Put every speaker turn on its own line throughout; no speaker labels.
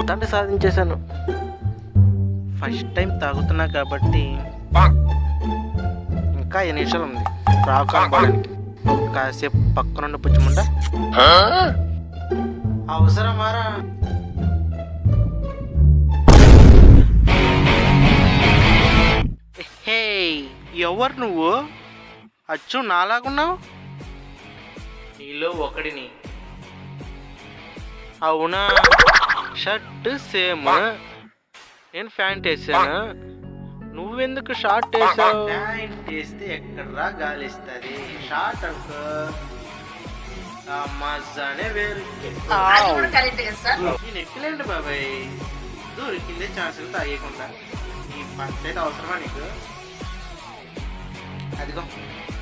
మొదటి సాధించేశాను. First time తాగుతున్నా కాబట్టి ఇంకా 5 నిమిషాలు ఉంది రాకపోవడానికి. కాసేపు పక్కనుండి పుచ్చుముండా అవసరమారా? హే, ఎవరు నువ్వు? అచ్చు నాలాగున్నావు. నీలో ఒకడిని. అవునా? షర్ట్ సేమ్, నేను ప్యాంట్ వేసాను. నువ్వెందుకు షార్ట్ వేసావు? ప్యాంట్ వేస్తే ఎక్కడరా గాలి ఇస్తుంది. షార్ట్ అనుకో మజానే వేరు. నేను ఎక్కలేండి బాబాయ్, దొరికిందే ఛాన్సులు తాగేయకుండా. ఈ పంచాయతీ అవసరమా నీకు? అదిగో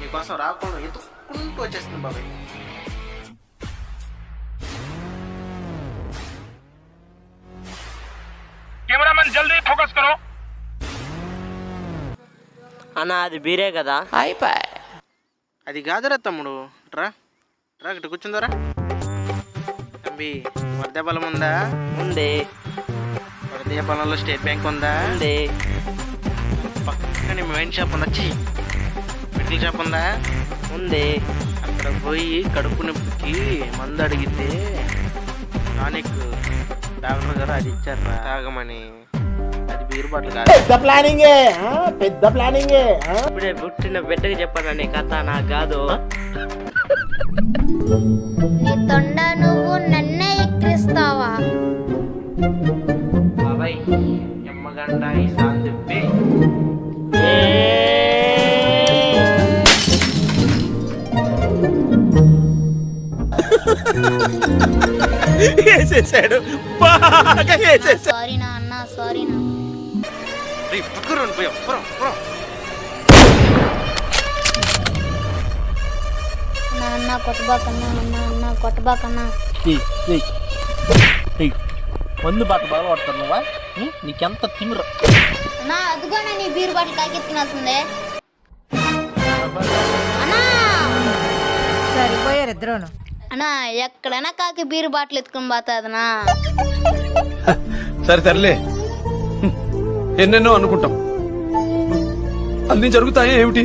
నీకోసం రాకుండా ఎత్తుక్కుంటూ వచ్చేస్తుంది బాబాయ్.
కెమెరామెన్ జల్దీ ఫోకస్ కరో.
అన్న అది బీరే కదా. అయిపోయి.
అది కాదురా తమ్ముడు, రా రా ఇటు కూర్చుందరా. తమ్మి, వర్ధ బలం ఉందా?
ఉంది.
వర్ధయ బలంలో స్టేట్ బ్యాంక్ ఉందా?
ఉంది.
పక్కనే వైన్ షాప్ ఉందా? మెడికల్ షాప్ ఉందా?
ఉంది.
అక్కడ పోయి కడుపు నొప్పికి మందు అడిగితే టానిక్ డాక్టర్ గారు అది ఇచ్చారా తాగమని. అది బీరు బాటిల్ కాదు.
పెద్ద ప్లానింగే.
ఇప్పుడే పుట్టిన బిడ్డకి చెప్పాను నీ కథ, నాకు కాదు.
నీ తొండ నువ్వు నన్నే ఎక్కిరిస్తావా?
బాబాయ్ ఎమ్మగంట ఈ సాంతిప్పి.
వేసేసాడు, బాగా వేసేసాడు.
సారీ నా అన్న, సారీ నా.
పక్కన పోయి
అన్న కొట్టబాకన్నా, అన్న కొట్టబాకన్నా.
మందు బాట బాగా పడతారు నువ్వా? నీకెంత తిమిర.
అన్నా అదిగోనా నీ బీరు బాటిల్ కాకెత్తినవుతుంది. అన్నా
సరిపోయారు ఇద్దరును.
అన్నా ఎక్కడైనా కాకి బీరు బాటిల్ ఎత్తుకుని పోతాదనా?
సరే తరలే, ఎన్నెన్నో అనుకుంటాం, అన్ని జరుగుతాయా ఏమిటి?